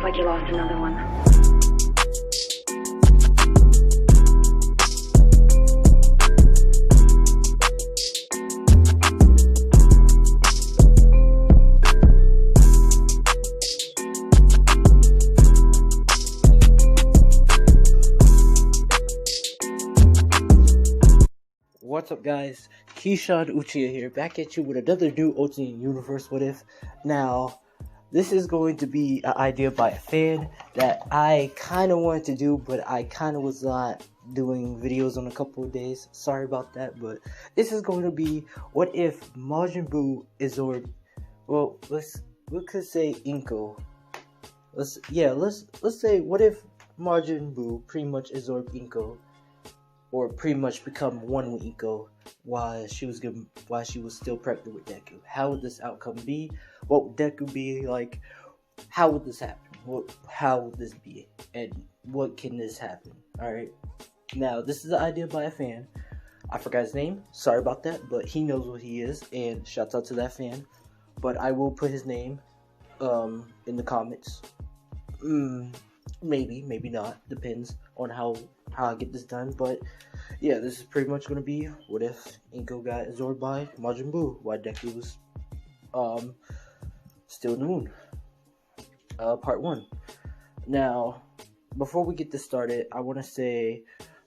like you lost another one. What's up, guys? Keyshawn Uchiha here, back at you with another new Ultimate Universe What If. Now, this is going to be an idea by a fan that I kind of wanted to do, but I kind of was not doing videos on a couple of days. Sorry about that, but this is going to be what if Majin Buu is we could say Inko. Let's say what if Majin Buu pretty much absorbed Inko, or pretty much become one with Inko while she was still pregnant with Deku. How would this outcome be? What would Deku be like? How would this happen? How would this be? And what can this happen? Alright. Now, this is an idea by a fan. I forgot his name. Sorry about that, but he knows what he is, and shouts out to that fan. But I will put his name in the comments. Maybe not. Depends on how I get this done. But yeah, this is pretty much gonna be what if Inko got absorbed by Majin Buu while Deku was still in the moon. Part 1. Now, before we get this started, I want to say,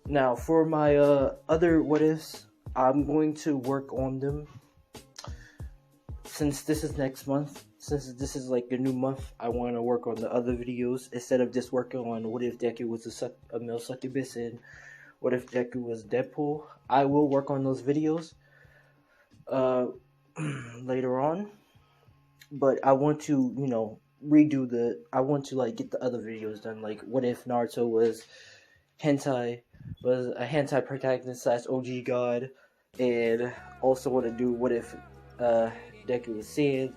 now for my other what ifs, I'm going to work on them. Since this is next month, since this is like a new month, I want to work on the other videos instead of just working on what if Deku was a male succubus and what if Deku was Deadpool. I will work on those videos later on, but I want to, I want to like get the other videos done, like what if Naruto was a hentai protagonist / OG god, and also want to do what if Deku was Sand.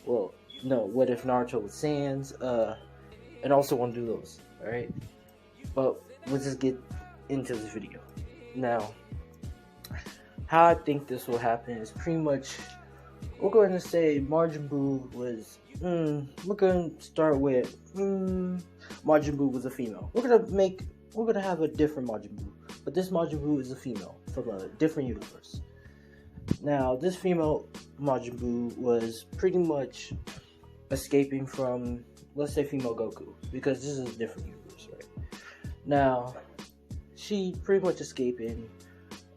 Well, no, what if Naruto was Sans? And also want to do those, alright? But let's just get into this video. Now, how I think this will happen is pretty much, we're going to say Majin Buu was, we're going to start with, Majin Buu was a female. We're going to have a different Majin Buu, but this Majin Buu is a female from a different universe. Now, this female Majin Buu was pretty much escaping from, let's say, female Goku, because this is a different universe, right? Now, she pretty much escaping.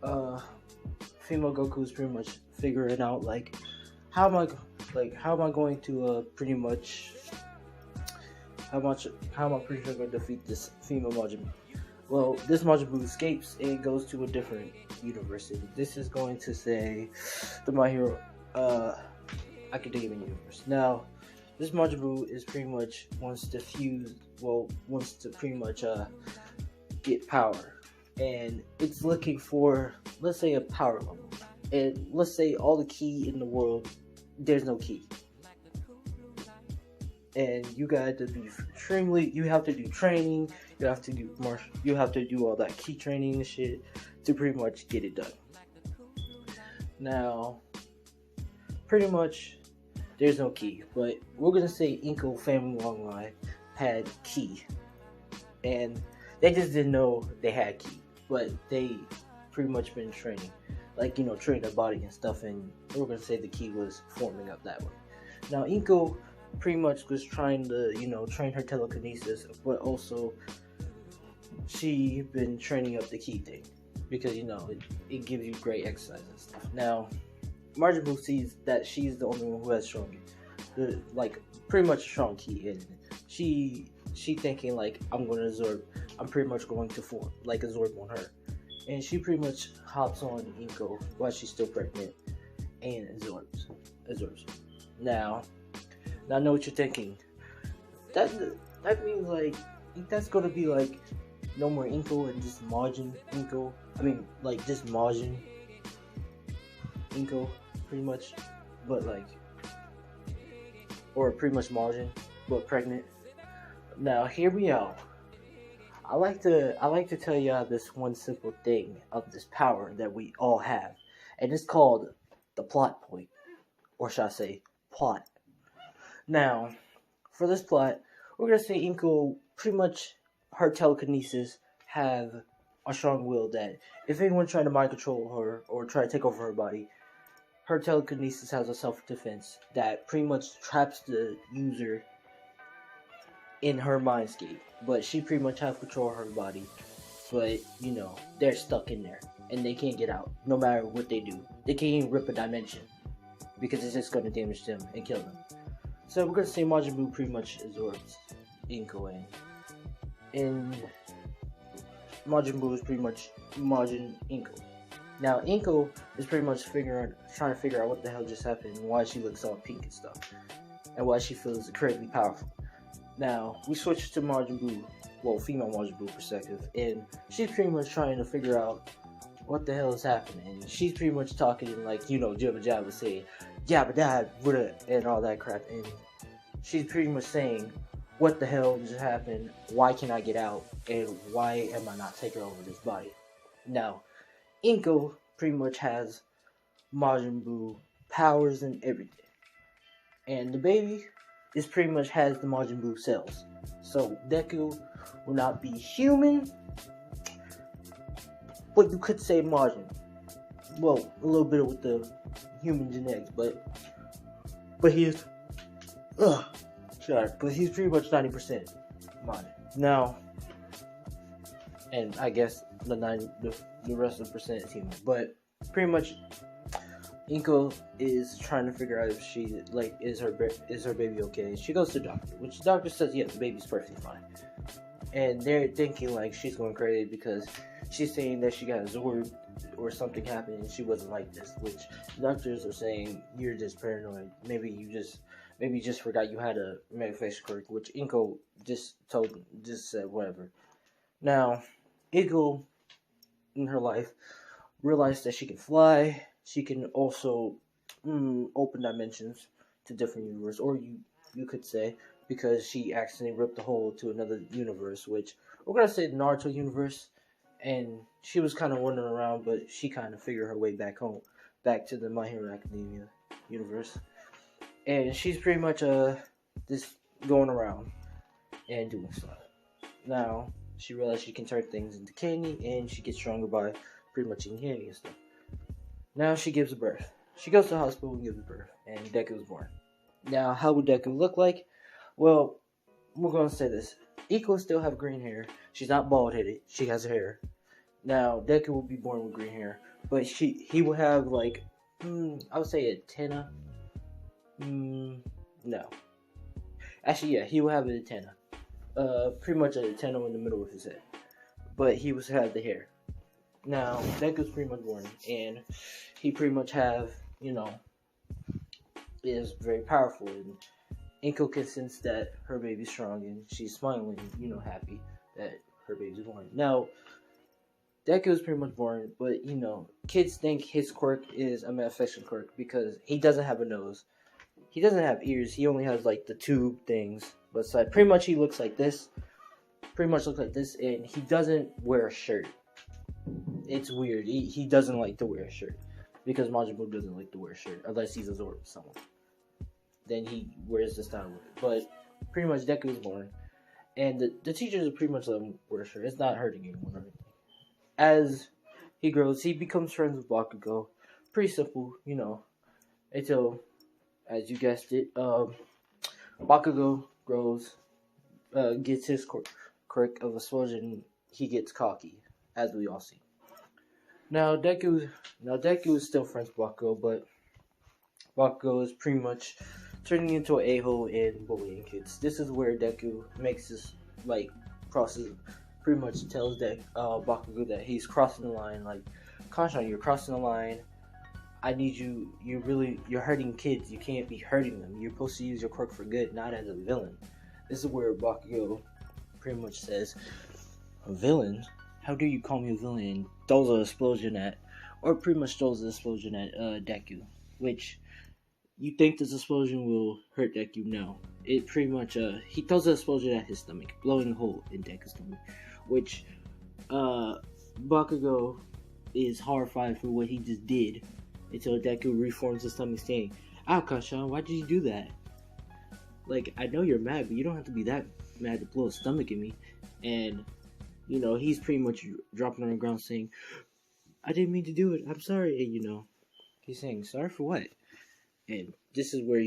Female Goku is pretty much figuring out like how am I going to pretty much how am I pretty sure going to defeat this female Majin Buu? Well, this Majin Buu escapes and goes to a different universe. this is going to say the My Hero Academia universe. Now, this Majin Buu is pretty much wants to pretty much get power, and it's looking for, let's say, a power level, and let's say all the ki in the world, there's no ki, and you got to be you have to do training, you have to do all that ki training and shit to pretty much get it done. Now, pretty much there's no ki, but we're gonna say Inko family long line had ki, and they just didn't know they had ki, but they pretty much been training, train their body and stuff, and we're gonna say the ki was forming up that way. Now, Inko pretty much was trying to, train her telekinesis, but also she been training up the ki thing, because, it gives you great exercise and stuff. Now, Majin Buu sees that she's the only one who has pretty much strong ki, and she thinking like, I'm pretty much going to absorb on her, and she pretty much hops on Inko while she's still pregnant and absorbs her. Now I know what you're thinking. That means like that's gonna be like no more Inko and just Majin Inko. I mean, like just Majin Inko, pretty much, but or pretty much Majin, but pregnant. Now, hear me out. I like to tell y'all this one simple thing of this power that we all have, and it's called the plot point, or should I say plot. Now, for this plot, we're gonna say Inko pretty much her telekinesis have a strong will that if anyone's trying to mind control her or try to take over her body, her telekinesis has a self-defense that pretty much traps the user in her mindscape. But she pretty much has control of her body. But, they're stuck in there. And they can't get out, no matter what they do. They can't even rip a dimension. Because it's just going to damage them and kill them. So we're going to say Majin Buu pretty much absorbs Inko in. And Majin Buu is pretty much Majin Inko. Now, Inko is pretty much trying to figure out what the hell just happened and why she looks all pink and stuff. And why she feels incredibly powerful. Now, we switch to Majin Buu, well, female Majin Buu perspective, and she's pretty much trying to figure out what the hell is happening. And she's pretty much talking like, Jabba Jabba saying, Jabba Dabba, and all that crap. And she's pretty much saying, what the hell just happened? Why can't I get out? And why am I not taking over this body? Now, Inko pretty much has Majin Buu powers and everything. And the baby is pretty much has the Majin Buu cells. So Deku will not be human, but you could say Majin. Well, a little bit with the human genetics, but he is but he's pretty much 90% Majin. Now, and I guess the rest of the percent is human, but pretty much Inko is trying to figure out if she is her baby okay. She goes to the doctor, which the doctor says the baby's perfectly fine, and they're thinking like she's going crazy because she's saying that she got absorbed or something happened and she wasn't like this. Which the doctors are saying you're just paranoid. Maybe you just forgot you had a manifestation quirk, which Inko just said whatever. Now, Inko in her life realized that she can fly. She can also open dimensions to different universes, or you could say, because she accidentally ripped a hole to another universe, which we're gonna say the Naruto universe, and she was kind of wandering around, but she kind of figured her way back home, back to the My Hero Academia universe, and she's pretty much just going around and doing stuff. Now she realized she can turn things into candy, and she gets stronger by pretty much eating candy and stuff. Now she gives birth. She goes to the hospital and gives birth, and Deku is born. Now, how would Deku look like? Well, we're going to say this. Inko will still have green hair. She's not bald-headed. She has hair. Now, Deku will be born with green hair, but he will have, like, I would say antenna. No. Actually, yeah, he will have an antenna. Pretty much an antenna in the middle of his head. But he will have the hair. Now, Deku's pretty much born, and he pretty much is very powerful, and Inko can sense that her baby's strong, and she's smiling, happy that her baby's born. Now, Deku is pretty much born, but, kids think his quirk is a manifestation quirk because he doesn't have a nose. He doesn't have ears. He only has, the tube things, but pretty much he looks like this. And he doesn't wear a shirt. It's weird. He doesn't like to wear a shirt because Majin Buu doesn't like to wear a shirt unless he's absorbed someone. Then he wears this style of it. But pretty much Deku is born, and the teachers are pretty much let him wear a shirt. It's not hurting anyone or anything. As he grows, he becomes friends with Bakugo. Pretty simple, until, as you guessed it, Bakugo grows, gets his quirk of explosion. He gets cocky, as we all see. Now Deku is still friends with Bucko, but Bucko is pretty much turning into an a-hole and bullying kids. This is where Deku makes this crosses, pretty much tells Bakugo that he's crossing the line. Like, Kanshan, you're crossing the line. I need you. You're hurting kids. You can't be hurting them. You're supposed to use your quirk for good, not as a villain. This is where Bakugo pretty much says, a villain? How dare you call me a villain? And throws an explosion at Deku. Which, you think this explosion will hurt Deku? No. It pretty much, he throws an explosion at his stomach, blowing a hole in Deku's stomach. Which, Bakugo is horrified for what he just did. Until Deku reforms his stomach saying, "Ow, Kanshan, why did you do that? I know you're mad, but you don't have to be that mad to blow his stomach at me, and he's pretty much dropping on the ground saying, "I didn't mean to do it. I'm sorry." And he's saying, "Sorry for what?" And this is where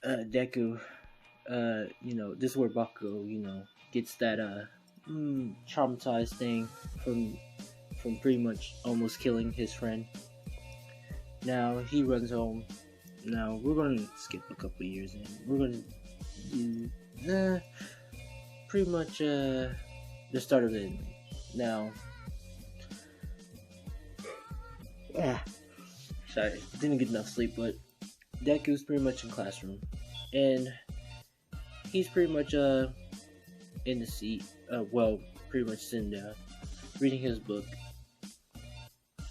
Deku, this is where Bucko, gets that traumatized thing from pretty much almost killing his friend. Now he runs home. Now we're gonna skip a couple years and we're gonna do pretty much the start of it. Now, sorry, didn't get enough sleep, but Deku's pretty much in classroom, and he's pretty much in the seat, pretty much sitting down, reading his book,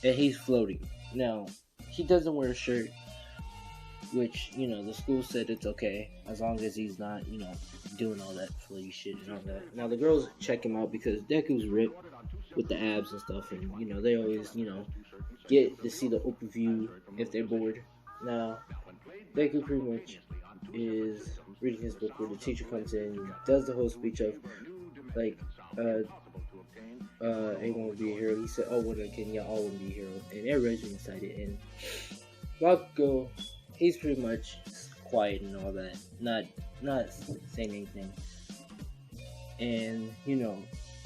and he's floating. Now, he doesn't wear a shirt, which, the school said it's okay, as long as he's not, doing all that floaty shit and all that. Now, the girls check him out because Deku's ripped with the abs and stuff, and, they always, get to see the open view if they're bored. Now, Deku pretty much is reading his book where the teacher comes in and does the whole speech of, like, anyone would be a hero. He said, "Oh, what can y'all all want to be a hero?" And everybody's being excited. And Bucko, he's pretty much quiet and all that, not saying anything. And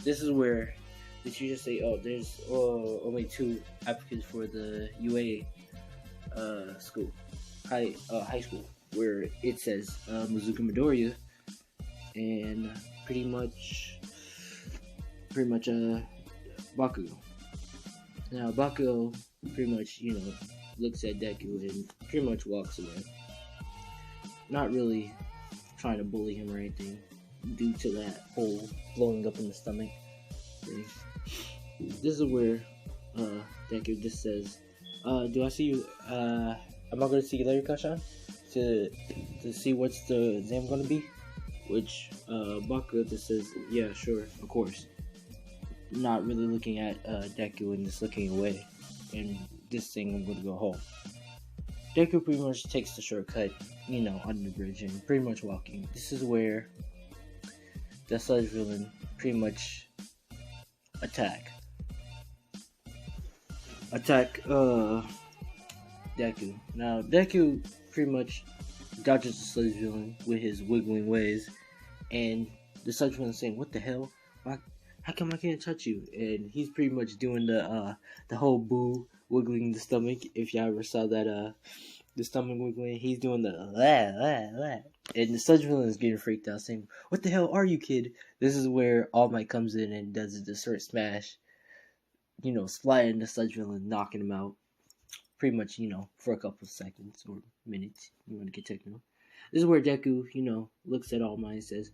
this is where the teacher say, "Oh, there's only 2 applicants for the UA school, high school," where it says Mizuki Midoriya and pretty much Bakugo. Now Bakugo pretty much looks at Deku and pretty much walks away, not really trying to bully him or anything due to that whole blowing up in the stomach thing. This is where Deku just says, "Do I see you? Am I going to see you later, Kashan? To see what's the exam going to be?" Which Bucko just says, "Yeah, sure, of course." Not really looking at Deku and just looking away. And this thing, I'm going to go home. Deku pretty much takes the shortcut, under the bridge and pretty much walking. This is where the sludge villain pretty much attack Deku. Now Deku pretty much dodges the sludge villain with his wiggling ways, and the sludge villain saying, "What the hell? How come I can't touch you?" And he's pretty much doing the whole boo wiggling the stomach. If y'all ever saw that the stomach wiggling, he's doing the la. And the sludge villain is getting freaked out, saying, "What the hell are you, kid?" This is where All Might comes in and does the sword smash, splitting the sludge villain, knocking him out. Pretty much, for a couple of seconds or minutes. You want to get technical. This is where Deku, looks at All Might and says,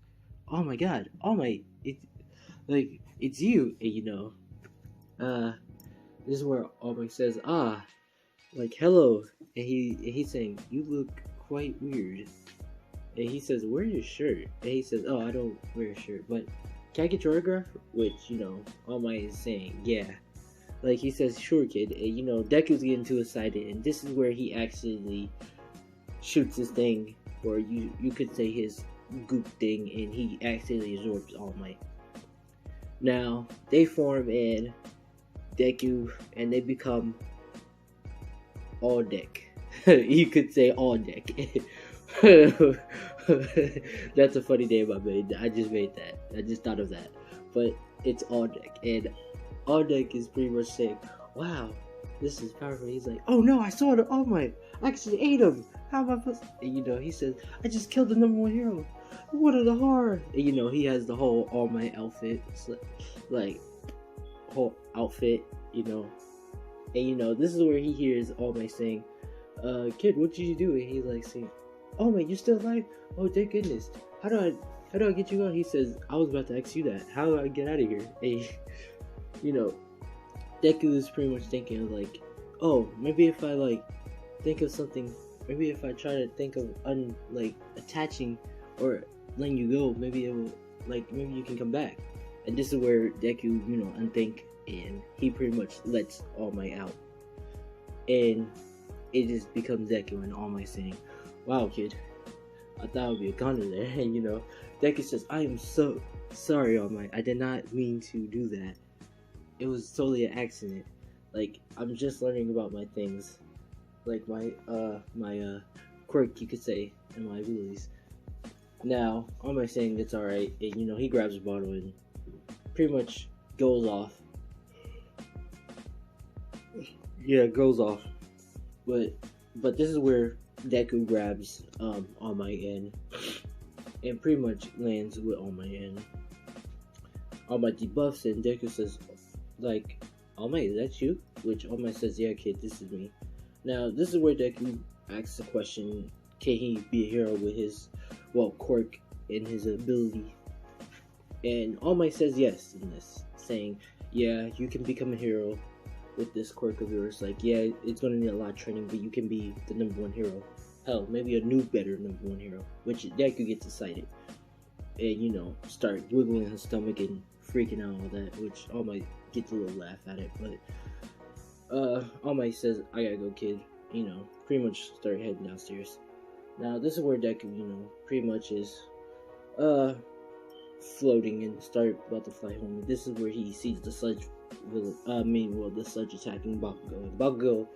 "Oh my God, All Might, it's you." And this is where All Might says, "Hello," and he's saying, "You look quite weird." And he says, "Wear your shirt." And he says, "Oh, I don't wear a shirt, but can I get your autograph?" Which, All Might is saying, "Yeah." He says, "Sure, kid." And, Deku's getting too excited, and this is where he actually shoots his thing, or you could say his goop thing, and he accidentally absorbs All Might. Now, they form in Deku, and they become All Deck. You could say All Deck. That's a funny name I made. I just made that. I just thought of that. But it's All Deck, and All Deck is pretty much saying, "Wow, this is powerful." He's like, "Oh no, I saw it. Oh my, I actually ate him. How am I supposed to?" And, he says, "I just killed the number 1 hero. What are the horror?" And, he has the whole All Might outfit, whole outfit, And, this is where he hears All Might saying, "Kid, what did you do?" And he's like saying, "Oh man, you're still alive? Oh, thank goodness. How do I get you going?" He says, "I was about to ask you that. How do I get out of here?" And, Deku is pretty much thinking oh, maybe if I think of something, maybe if I try to think of attaching or letting you go, maybe it will maybe you can come back. And this is where Deku, unthink, and he pretty much lets All Might out, and it just becomes Deku and All Might saying, "Wow, kid, I thought it would be a gunner there, and Deku says, "I am so sorry, All Might. I did not mean to do that. It was totally an accident. Like, I'm just learning about my things, like my quirk, you could say, and my abilities." Now, All Might saying it's all right, and he grabs a bottle and pretty much goes off. Yeah, goes off. But this is where Deku grabs All Might and pretty much lands with All Might, and All Might debuffs, and Deku says, like, "All Might, is that you?" Which All Might says, "Yeah, kid, this is me." Now, this is where Deku asks the question, can he be a hero with his, quirk and his ability? And All Might says yes in this, saying, "Yeah, you can become a hero with this quirk of yours. Like, yeah, it's gonna need a lot of training, but you can be the #1 hero. Hell, maybe a new, better #1 hero." Which Deku gets excited and start wiggling his stomach and freaking out, all that. Which All Might gets a little laugh at it, but All Might says, "I gotta go, kid." Pretty much start heading downstairs. Now this is where Deku, pretty much is floating and start about to fly home. And this is where he sees the sludge the sludge attacking Bakugo. And Bakugo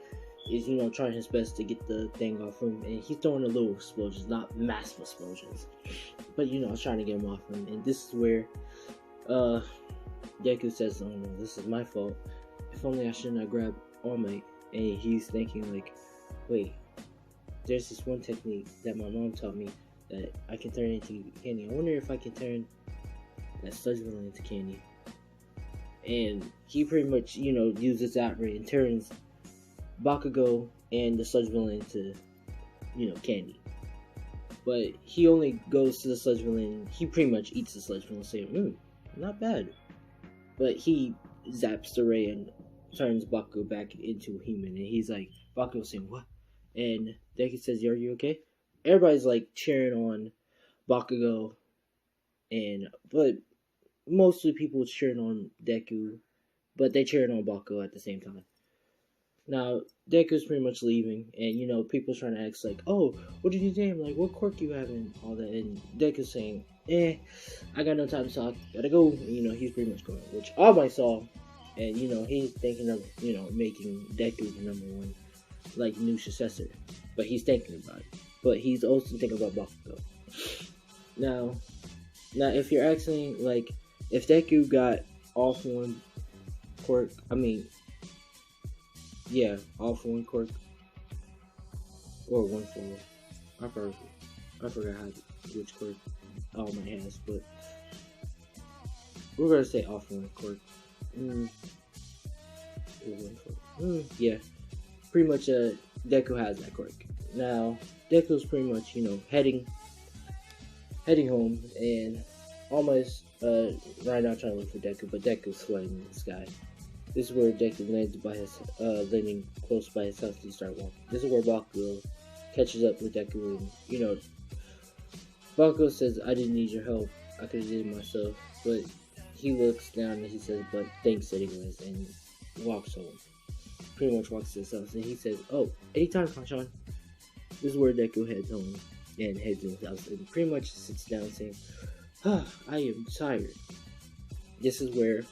is, trying his best to get the thing off him, and he's throwing a little explosions, not massive explosions, but trying to get him off him. And this is where Deku says, "Oh no, this is my fault. If only I shouldn't have grabbed All Might." And he's thinking like, wait, there's this one technique that my mom taught me that I can turn into candy. I wonder if I can turn that sludge villain into candy. And he pretty much, uses that ray and turns Bakugo and the sludge villain into, candy. But he only goes to the sludge villain. He pretty much eats the sludge villain, saying, not bad. But he zaps the ray and turns Bakugo back into a human. And he's like, Bakugo saying, "What?" And Deku says, "Are you okay?" Everybody's like cheering on Bakugo, but mostly people cheering on Deku, but they cheering on Bucko at the same time. Now, Deku's pretty much leaving, and, people's trying to ask, like, "Oh, what did you name? Like, what quirk you have?" And all that, and Deku's saying, "I got no time to talk, gotta go." And, he's pretty much going, which All Might saw, and, he's thinking of, making Deku the #1, like, new successor, but he's thinking about it, but he's also thinking about Bucko. Now, if you're asking, like, if Deku got all for one quirk, all for one quirk, or one for one. I forgot which quirk All Might has, but we're gonna say all for one quirk. Yeah, pretty much. Deku has that quirk. Now, Deku's pretty much, heading home, and All Might's right now trying to look for Deku, but Deku's flying in the sky. This is where Deku landing close by his house to start walking. This is where Bakugo catches up with Deku, and Bakugo says, "I didn't need your help. I could have did it myself." But he looks down and he says, "But thanks anyways," and walks home. Pretty much walks to his house, and he says, "Oh, anytime, Kanchan." This is where Deku heads home and heads to his house, and pretty much sits down saying, "I am tired." This is where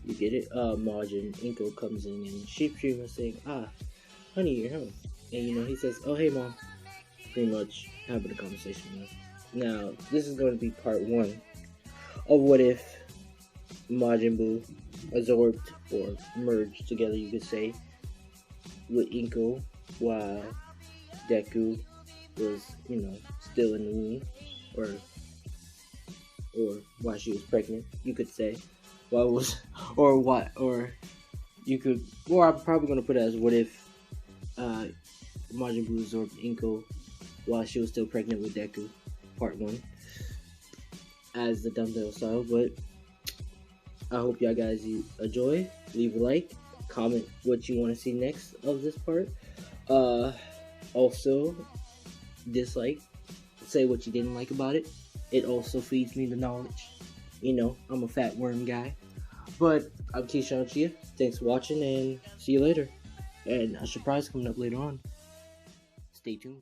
you get it. Majin Inko comes in, and she's pretty much saying, "Honey, you're home." And he says, "Oh, hey, mom." Pretty much having a conversation with him. Now, this is going to be part 1 of what if Majin Buu absorbed or merged together, you could say, with Inko while Deku was, still in the womb, or while she was pregnant, you could say. I'm probably gonna put it as what if Majin Buu absorbed Inko while she was still pregnant with Deku, part 1, as the dumbbell style. But I hope y'all guys enjoy. Leave a like, comment what you want to see next of this part. Also, dislike, say what you didn't like about it. It also feeds me the knowledge. I'm a fat worm guy. But I'm Keyshawn Chia. Thanks for watching, and see you later. And a surprise coming up later on. Stay tuned.